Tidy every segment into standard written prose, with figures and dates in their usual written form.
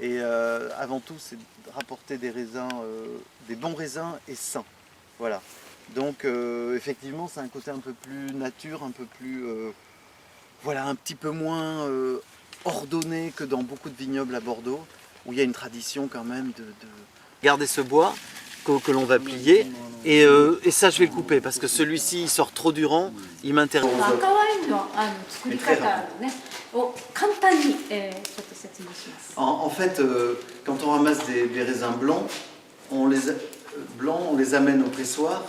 Et avant tout, c'est de rapporter des raisins, des bons raisins et sains. Voilà. Donc effectivement, c'est un côté un peu plus nature, un peu plus, voilà, un petit peu moins ordonné que dans beaucoup de vignobles à Bordeaux, où il y a une tradition quand même de garder ce bois que l'on va plier. Et ça, je vais le couper parce que celui-ci, il sort trop du rang, il m'intéresse. En fait, quand on ramasse des raisins blancs, on les amène au pressoir,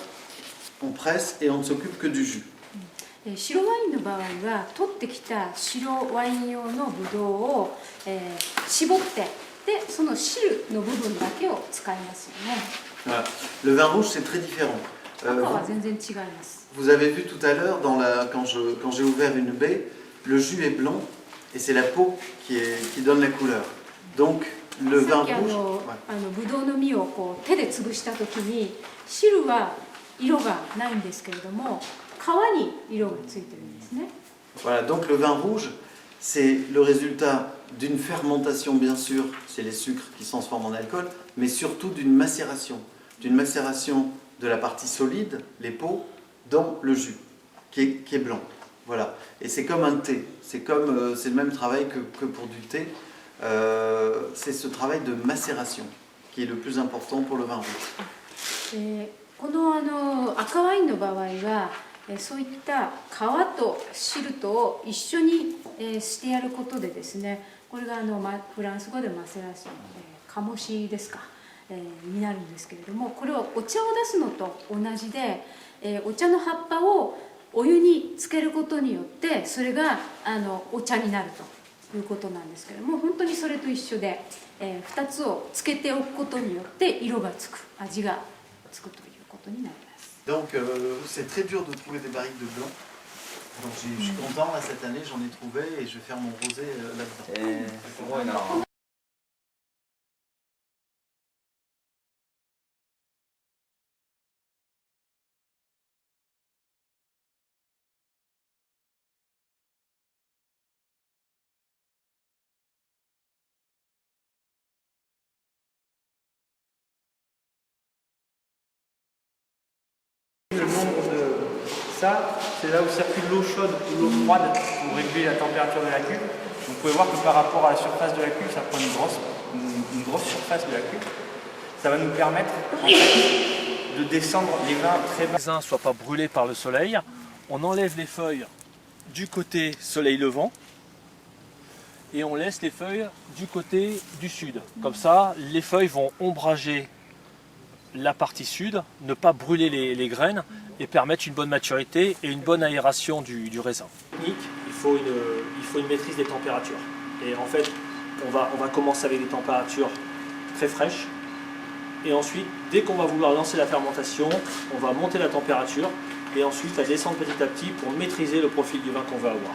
on presse et on ne s'occupe que du jus. 白ワインの場合は取ってきた白ワイン用のブドウを、絞ってでその汁の部分だけを使いますよね。Voilà. Le vin rouge, c'est très différent. 赤は全然違います。Vous avez vu tout à l'heure, quand j'ai ouvert une baie, le jus est blanc et c'est la peau qui donne la couleur. Donc le vin rouge. ブドウの実をこう手で潰した時に汁は色がないんですけれども。Voilà, donc le vin rouge, c'est le résultat d'une fermentation, bien sûr, c'est les sucres qui se transforment en alcool, mais surtout d'une macération de la partie solide, les peaux, dans le jus, qui est blanc. Voilà, et c'est comme un thé, c'est le même travail que pour du thé, c'est ce travail de macération qui est le plus important pour le vin rouge. この赤ワインの場合はそういった皮と汁とを一緒にしてやることでですね、これがフランス語でマセラション、醸しですか、になるんですけれども、これはお茶を出すのと同じで、お茶の葉っぱをお湯につけることによってそれがお茶になるということなんですけれども、本当にそれと一緒で、2つをつけておくことによって色がつく、味がつくということになります。 Donc c'est très dur de trouver des barriques de blanc. Donc je suis content, là, cette année j'en ai trouvé et je vais faire mon rosé là-dedans. Le nombre de ça, c'est là où circule l'eau chaude ou l'eau froide pour réguler la température de la cuve. Vous pouvez voir que par rapport à la surface de la cuve, ça prend une grosse surface de la cuve. Ça va nous permettre en fait, de descendre les vins très bas. Les raisins ne soient pas brûlés par le soleil. On enlève les feuilles du côté soleil levant et on laisse les feuilles du côté du sud. Comme ça, les feuilles vont ombrager la partie sud, ne pas brûler les graines et permettre une bonne maturité et une bonne aération du raisin. Il faut une maîtrise des températures. Et en fait, on va commencer avec des températures très fraîches. Et ensuite, dès qu'on va vouloir lancer la fermentation, on va monter la température et ensuite la descendre petit à petit pour maîtriser le profil du vin qu'on va avoir.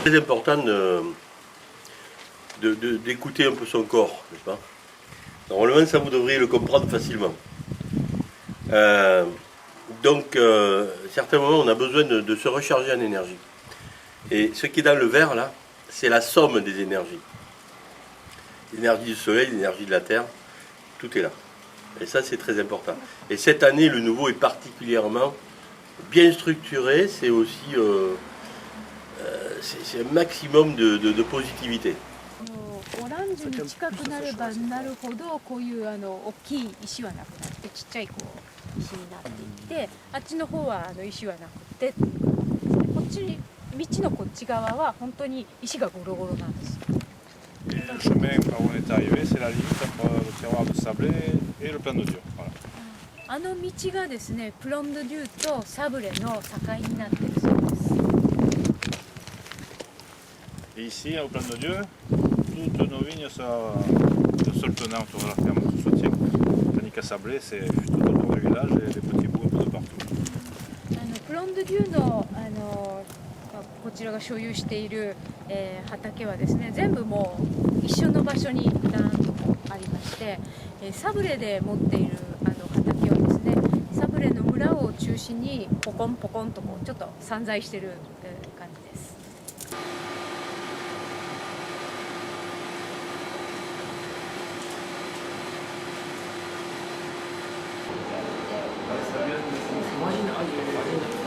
C'est très important d'écouter un peu son corps, n'est-ce pas? Normalement, ça vous devriez le comprendre facilement. Donc, certains moments, on a besoin de se recharger en énergie. Et ce qui est dans le verre, là, c'est la somme des énergies. L'énergie du soleil, l'énergie de la terre, tout est là. Et ça, c'est très important. Et cette année, le nouveau est particulièrement bien structuré, c'est aussi... c'est un maximum de positivité. オランジに近くなればなるほどこういう大きい石はなくなってちっちゃいこう石になっていってあっちの方は石はなくてこっち道のこっち側は本当に石がゴロゴロなんです。 Et le chemin par où on est arrivé, c'est la limite entre le terroir de sablé et le plan de Dieu. Voilà. あの道がですね、プロンドデューとサブレの境になっているそうです。 Et ici, au plan de Dieu, toutes nos vignes sont le seul tenant autour de la ferme de Sautier. Tandis qu'à Sablé, c'est juste tout autour du village et des petits bouts un peu de partout. プロンドデューのこちらが所有している、畑はですね、全部もう一緒の場所に何度もありまして、サブレで持っている畑はですね、サブレの村を中心にポコンポコンとこうちょっと散在している感じです。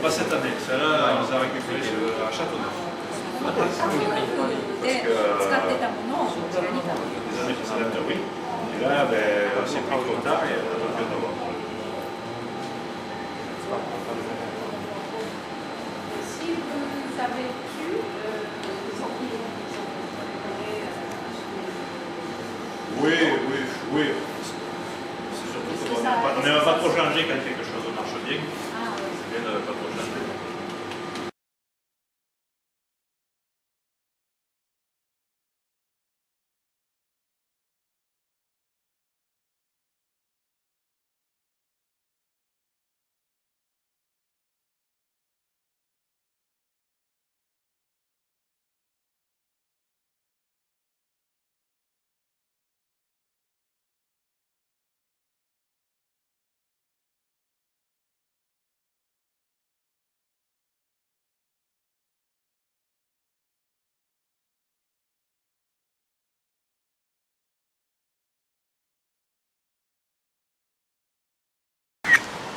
Pas cette année, celle-là, on les a récupérées à Châteauneuf. で使ってたものをこちらに買う。 Les années précédentes, oui. Et là, ben, c'est pris trop tard et on a pu en avoir. Si vous savez-tu les champignons qui sont préparés Oui, oui, oui. C'est surtout qu'on n'aime pas trop changer quand quelque chose marche bien. C'est bien de ne pas trop changer.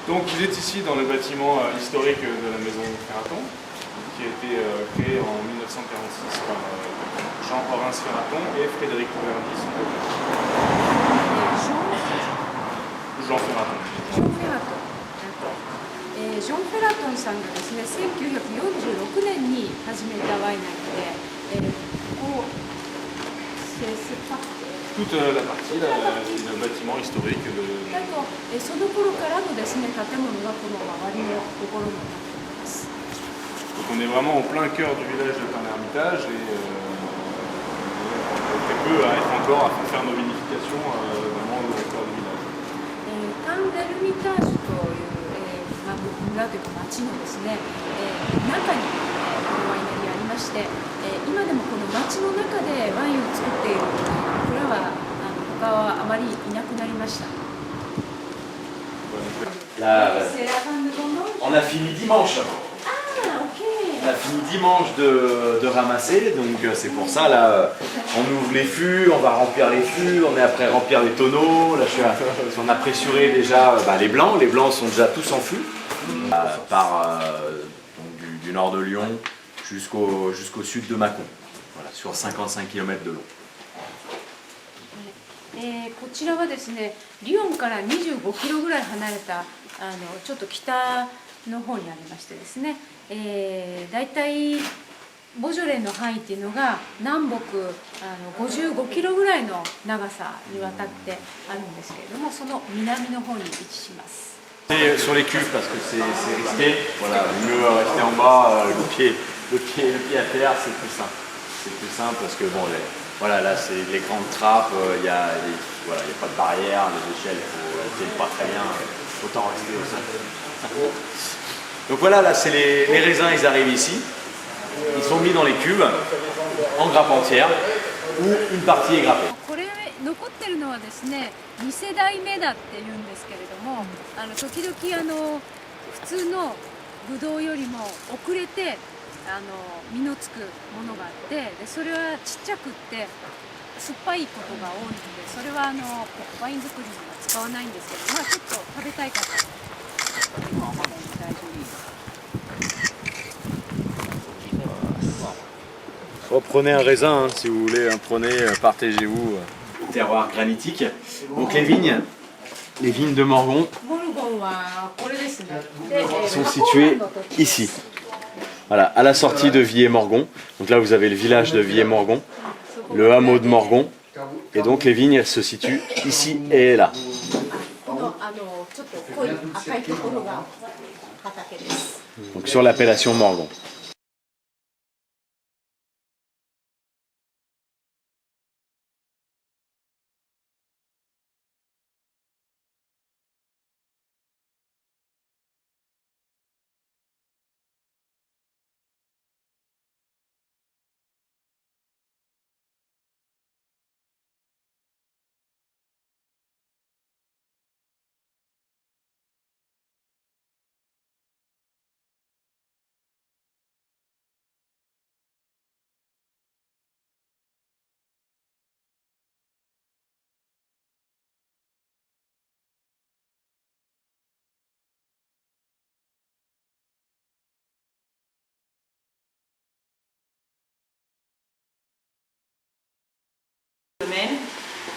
Donc il est ici dans le bâtiment historique de la maison Ferraton, qui a été créé en 1946 par Jean-Horace Ferraton et Frédéric Rouverdy, son père. Jean Ferraton. ジョン・フェラトンさんがですね、1946年に始めたワイナリーで、ここ、Toute la partie, le bâtiment historique. あとその頃からのですね、建物がこの周りのところになっています。 Donc on est vraiment au plein cœur du village de Tain-l'Hermitage et on est très peu à être encore à faire nos vinifications vraiment au cœur du village. タン・デルミタージュという村というか町のですね、中にこのワイナリーありまして、今でもこの町の中でワインを作っている蔵は他はあまりいなくなりました。 Là, on a fini dimanche. On a fini dimanche de ramasser, donc c'est pour ça là, on ouvre les fûts, on va remplir les fûts, on est après remplir les tonneaux. Là, on a pressuré déjà les blancs sont déjà tous en fût, donc du nord de Lyon jusqu'au sud de Mâcon, voilà, sur 55 km de long. こちらはですね、リヨンから25キロぐらい離れたちょっと北の方にありましてですね、だいたいボジョレの範囲っていうのが南北55キロぐらいの長さにわたってあるんですけれども、その南の方に位置します。 Sur les cuves parce que c'est risqué, voilà, mieux rester en bas, le pied à terre, c'est plus simple. C'est plus simple parce que bon, voilà, là c'est les grandes trappes, il y a pas de barrière, les échelles elles tiennent pas très bien, autant rester au sol. Donc voilà, là c'est les raisins, ils arrivent ici, ils sont mis dans les cubes en grappe entière où une partie est grappée. これ残ってるのはですね、2世代目だって言うんですけれども、時々普通のブドウよりも遅れて実のつくものがあって、でそれはちっちゃくって酸っぱいことが多いので、それはワイン作りには使わないんですけど、ちょっと食べたい方は大丈夫です。 Prenez un raisin, hein, si vous voulez, prenez, partagez-vous. Terroir granitique. Donc les vignes de Morgon sont situées ici. Voilà, à la sortie de Villers-Morgon. Donc là, vous avez le village de Villers-Morgon, le hameau de Morgon. Et donc les vignes, elles se situent ici et là. このちょっと濃い赤いところが畑です。 Donc sur l'appellation Morgon.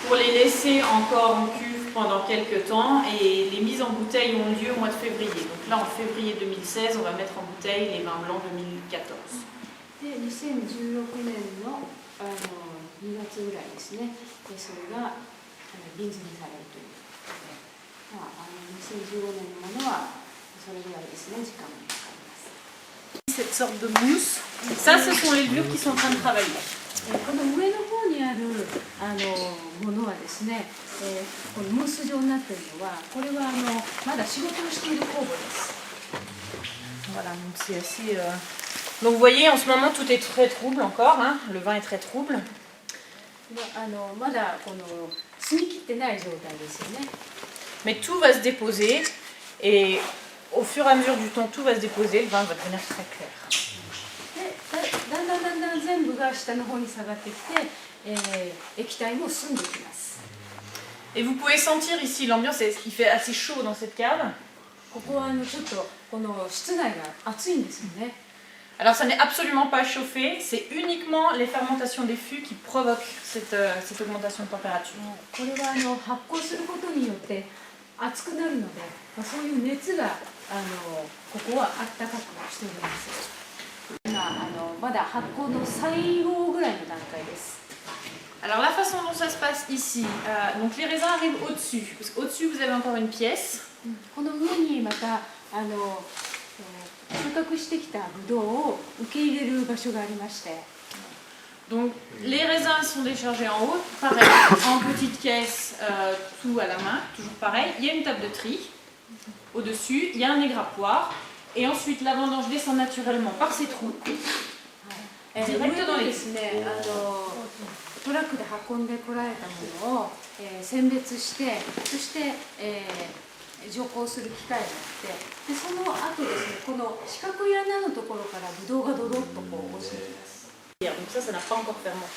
Pour les laisser encore en cuve pendant quelques temps, et les mises en bouteille ont lieu au mois de février. Donc là, en février 2016, on va mettre en bouteille les vins blancs 2014. で2016年の2月ぐらいですね。でそれが瓶詰めされるということで、まあ2015年のものはそれぐらいですね。時間がかかります。 Cette sorte de mousse, ça, ce sont les levures qui sont en train de travailler. この上の方にあるものはですね、このムース状になっているのは、これはまだ仕事をしている酵母です。 Voilà, donc c'est assez. Donc vous voyez, en ce moment, tout est très trouble encore. Hein, le vin est très trouble. でまだこの澄み切ってない状態ですよね。 Mais tout va se déposer, et au fur et à mesure du temps, tout va se déposer. Le vin va devenir très clair. でだんだん全部が下の方に下がってきて、液体も澄んできます。 Et vous pouvez sentir ici l'ambiance, il fait assez chaud dans cette cave. ここはちょっとこの室内が暑いんですよね。 Alors ça n'est absolument pas chauffé, c'est uniquement les fermentations des fûts qui provoquent cette augmentation de température. これは発酵することによって熱くなるので、そういう熱がここは暖かくしております。 まだ発酵の最後ぐらいの段階です。 Alors la façon dont ça se passe ici, donc les raisins arrivent au-dessus, parce qu'au-dessus vous avez encore une pièce. この上にまた収穫してきたブドウを受け入れる場所がありまして。 Donc les raisins sont déchargés en haut, pareil, en petite caisse, tout à la main, toujours pareil. Il y a une table de tri au-dessus, il y a un égrappoir, et ensuite la vendange descend naturellement par ces trous, direct dans les trous. トラックで運んでこられたものを選別して、そして蒸香する機械があって、でその後ですね、この四角い穴のところからブドウがドドッとこう落ちてきます。 Donc ça n'a pas encore fermenté.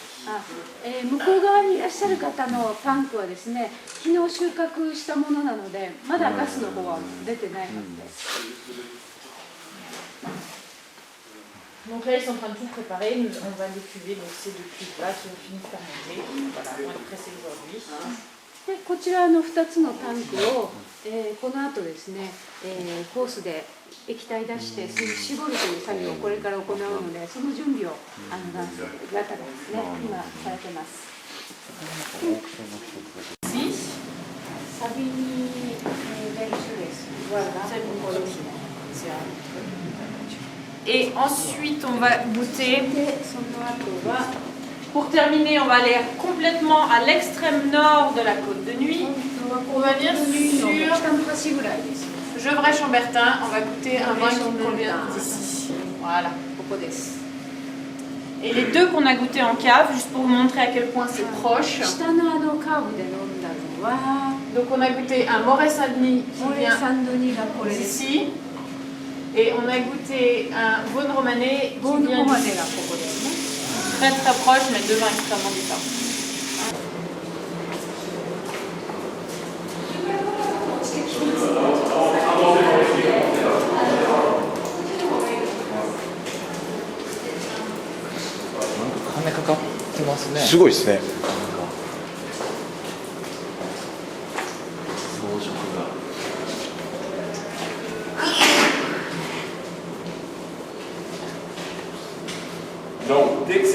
向こう側にいらっしゃる方のタンクはですね、昨日収穫したものなので、まだガスの方は出てないはずです。 Donc là ils sont en train de tout préparer, on va les cuver, donc ces deux cuves là qui ont fini de fermenter, voilà, vont être pressées aujourd'hui. でこちらの2つのタンクを、この後ですね、ホースで液体出して絞るという作業をこれから行うので、その準備をガタがですね、今されてます。サビニベルシュレス、Et ensuite on va goûter. Pour terminer, on va aller complètement à l'extrême nord de la côte de Nuits. On va venir sur Gevrey-Chambertin. On va goûter un vin qui provient d'ici. Voilà. Et les deux qu'on a goûté en cave, juste pour vous montrer à quel point c'est proche. Donc on a goûté un Moret-Saint-Denis qui vient d'ici. Et on a goûté un Vosne Romanée qui vient d'ici. Très très proche, mais deux vins extrêmement différents.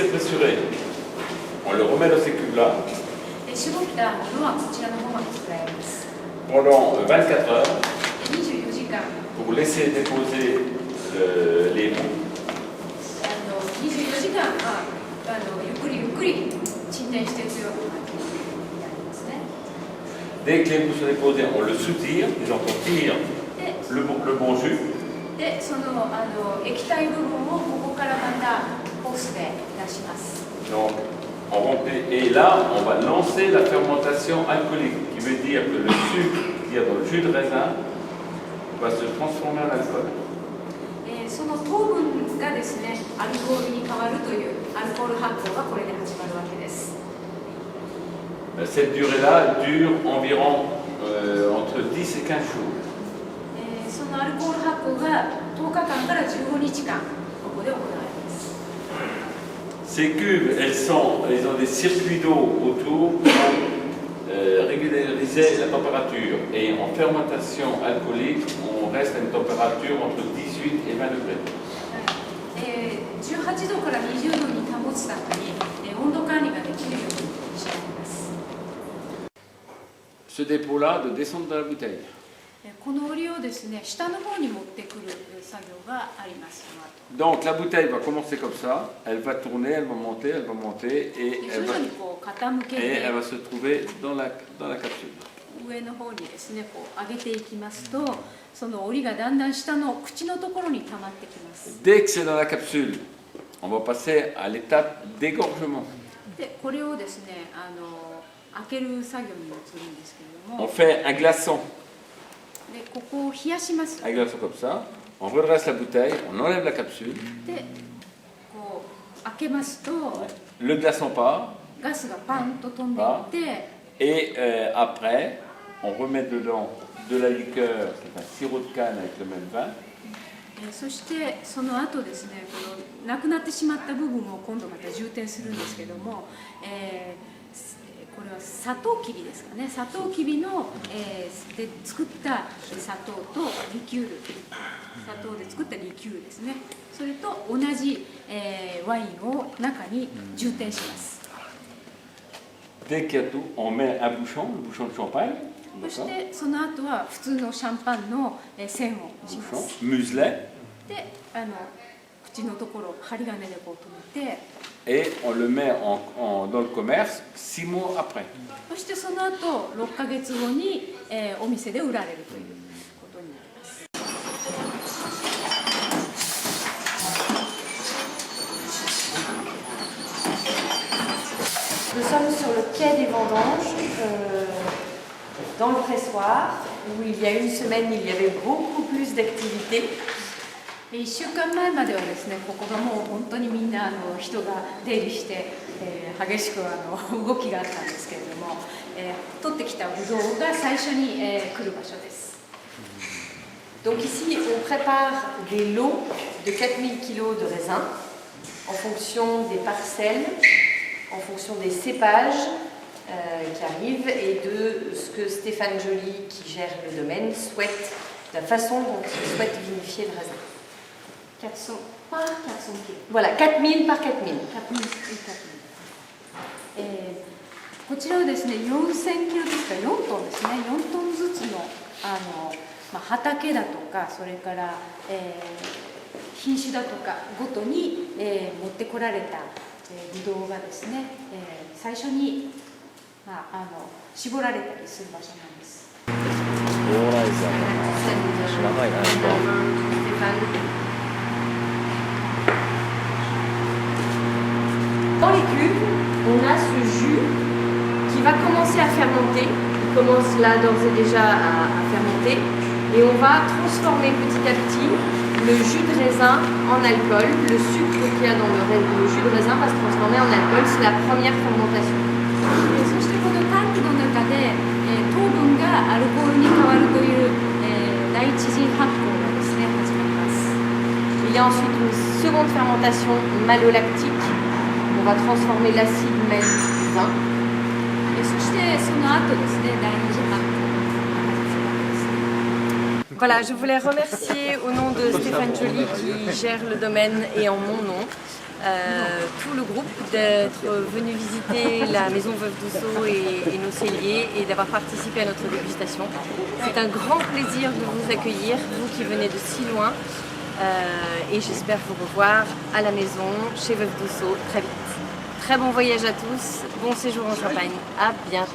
c'est pressuré, on le remet dans ces cubes-là で絞ったものはこちらの方まで作られます。 pendant 24 heures で24時間 pour laisser déposer les mous. 24時間はゆっくりゆっくり沈殿していくような感じになりますね。 Dès que les mous sont déposés, on le soutire, disons qu'on tire で le bon jus. でその液体部分をここからまたホースで出します。 Donc, et là, on va lancer la fermentation alcoolique, qui veut dire que le sucre qui est dans le jus de raisin va se transformer en alcool. その糖分がですね、アルコールに変わるというアルコール発酵がこれで始まるわけです。 Cette durée-là dure environ entre 10 et 15 jours. そのアルコール発酵が10日間から15日間ここで行われます。 Ces cubes, elles ont des circuits d'eau autour pour régulariser la température. Et en fermentation alcoolique, on reste à une température entre 18 et 20 degrés. 18度から20度に保つために温度管理ができるようにしてあります。 Ce dépôt-là, de descendre dans la bouteille. この檻をですね、下の方に持ってくる作業があります。 Donc la bouteille va commencer comme ça, elle va tourner, elle va monter et elle va se trouver dans la capsule. 上の方にですね、こう上げていきますと、その檻がだんだん下の口のところに溜まってきます。 Dès que c'est dans la capsule, on va passer à l'étape d'égorgement. で、これをですね、開ける作業に移るんですけれども、 On fait un glaçon. で、ここを冷やします。 Un glaçon comme ça. On redresse la bouteille, on enlève la capsule. で、こう開けますと、 Le glaçon part. ガスがパンと飛んでいって、 Et après, on remet dedans de la liqueur, c'est un sirop de canne avec le même vin. そしてその後ですね、このなくなってしまった部分を今度また充填するんですけども、これはサトウキビですかね。サトウキビの、で作った砂糖とリキュール、砂糖で作ったリキュールですね。それと同じ、ワインを中に充填します。 Dès qu'il y a tout, on met un bouchon, le bouchon de champagne. そしてその後は普通のシャンパンの栓をします。 Muselet. で、口のところ針金でこう止めて。 Et on le met dans le commerce 6 mois après. そしてその後6ヶ月後に、お店で売られるということになります。Nous sommes sur le quai des Vendanges, dans le pressoir, où il y a une semaine, il y avait beaucoup plus d'activités. 1週間前まではですね、ここがもう本当にみんな人が出入りして、激しく動きがあったんですけれども、取ってきたブドウが最初に、来る場所です。 Donc ici, on prépare des lots de 4000 kg de raisin en fonction des parcelles, en fonction des cépages qui arrivent et de ce que Stéphane Joly, qui gère le domaine, souhaite, de la façon dont il souhaite vinifier le raisin. 400 par 400 キロ。 Voilà, 4000 par 4000. こちらはですね、4000キロですか、4トンですね、4トンずつの畑だとか、それから、品種だとかごとに、持ってこられた、ブドウがですね、最初に、絞られたりする場所なんです。長いな、Dans les cuves, on a ce jus qui va commencer à fermenter. Il commence là d'ores et déjà à fermenter. Et on va transformer petit à petit le jus de raisin en alcool. Le sucre qu'il y a dans le jus de raisin va se transformer en alcool. C'est la première fermentation. そしてこのタンクの中で、糖分がアルコールに変わるという、第一次発酵がですね、始まります。 Il y a ensuite une seconde fermentation malolactique. On va transformer l'acide même du vin. そしてその後ですね、第二次発酵。 Voilà, je voulais remercier au nom de Stéphane Joly qui gère le domaine et en mon nom tout le groupe d'être venu visiter la maison Veuve Dousseau et nos celliers et d'avoir participé à notre dégustation. C'est un grand plaisir de vous accueillir, vous qui venez de si loin, et j'espère vous revoir à la maison chez Veuve Dousseau très vite. Très bon voyage à tous, bon séjour en Champagne, à bientôt.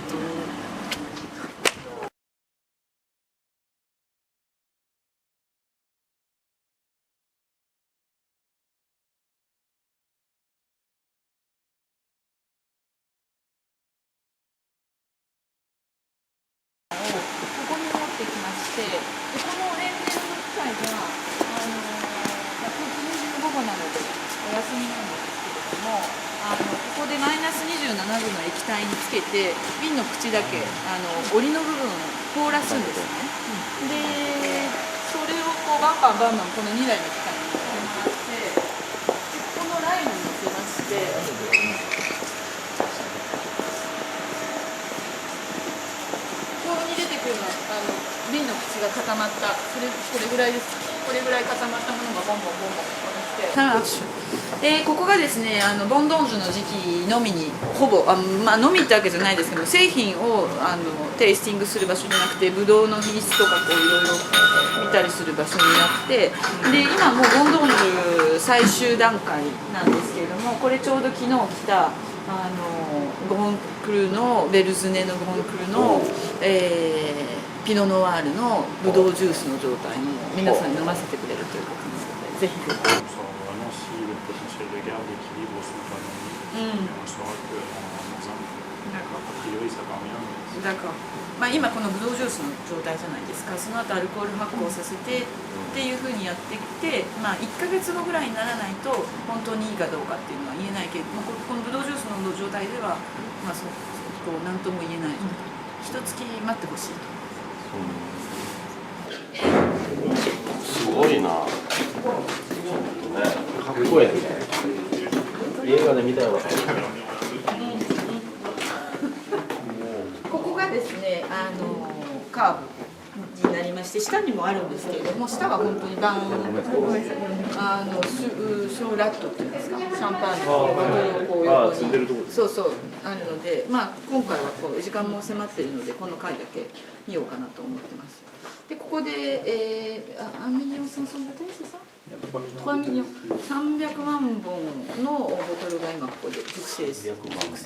ここに持ってきまして、でこの塩田の機械が9時25分なのでお休みなんですけれども、ここでマイナス27度の液体につけて瓶の口だけ檻の部分を凍らすんですね。でそれをこうバンバンバンバンこの2台の機械に乗せまして、でこのラインに乗せまして。ここに出てくるのは瓶の口が固まったこれぐらいです。これぐらい固まったものがボンボンボンボンここに来て、ここがですねボンドンジュの時期のみにほぼのみってわけじゃないですけど製品をテイスティングする場所じゃなくてブドウの品質とかこういろいろ見たりする場所になって、で今もうボンドンジュ最終段階なんですけれども、これちょうど昨日来たゴンクルのベルズネのゴンクルの、ピノノワールのブドウジュースの状態に皆さんに飲ませてくれるということなので、ぜひぜひ。今このブドウジュースの状態じゃないですか。その後アルコール発酵させてっていうふうにやってきて、1ヶ月後ぐらいにならないと本当にいいかどうかっていうのは言えないけど、このブドウジュースの状態では何とも言えない。一月待ってほしいと。すごいな。かっこいいね。映画で見たような。ここがですねカーブになりまして、下にもあるんですけれども、下は本当にショーラットっていうんですか、シャンパンのボトルをこう横にそうあるので、今回はこう時間も迫っているのでこの回だけ見ようかなと思ってます。でここで1ミリオン300万本のボトルが今ここで熟成中になります。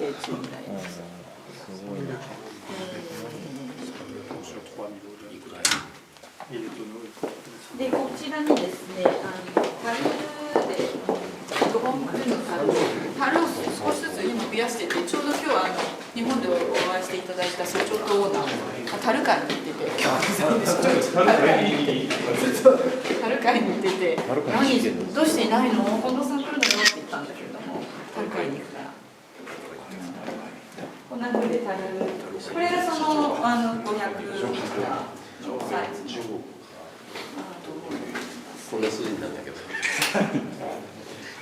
でこちらにですね樽で5本分の樽を少しずつ今増やしてて、ちょうど今日は日本でお会いしていただいた社長とオーナーが樽買いに行ってて、樽買いに行ってて、どうしていないの？近藤さん来るのよって言ったんだけれども、樽買いに行くから。こんな風で樽、これがその500リッターのサイズ。こんな数字なんだけど。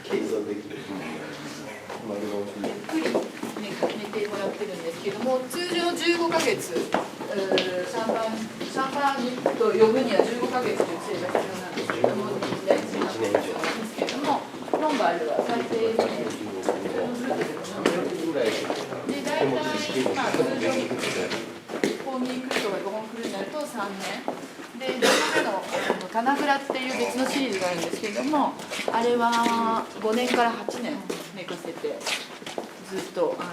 計算できる。ゆっくり寝てもらってるんですけども、通常15ヶ月、シャンパンと呼ぶには15ヶ月熟成が必要なんですけども、1年以上なんですけども、ロンバールは最低1年で、大体通常コンビークルトが5本クルになると3年。で2個目のタナグラっていう別のシリーズがあるんですけれども、あれは5年から8年寝かせてずっと3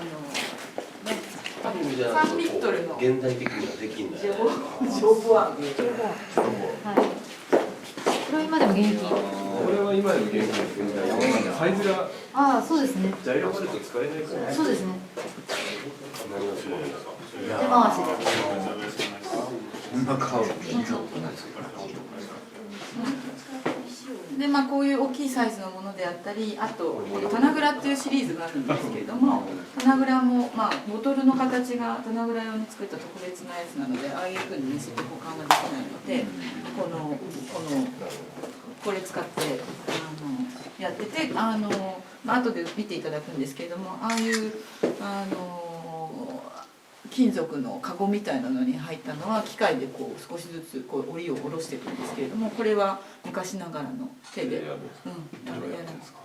リットルの現代的にはできんだよ。消防案。これは今でも現役。これは今でも現役ですけど、サイズがそうですね。材料があると使えないから。そうですね。何がすごいんですか。手回しで。でこういう大きいサイズのものであったり、あとこのタナグラっていうシリーズがあるんですけれども、タナグラもボトルの形がタナグラ用に作った特別なやつなので、ああいうふうに見せて保管ができないので、これ使ってやってて、後で見ていただくんですけれども、ああいう金属のカゴみたいなのに入ったのは機械でこう少しずつこう檻を下ろしていくんですけれども、これは昔ながらの手でやるんですか。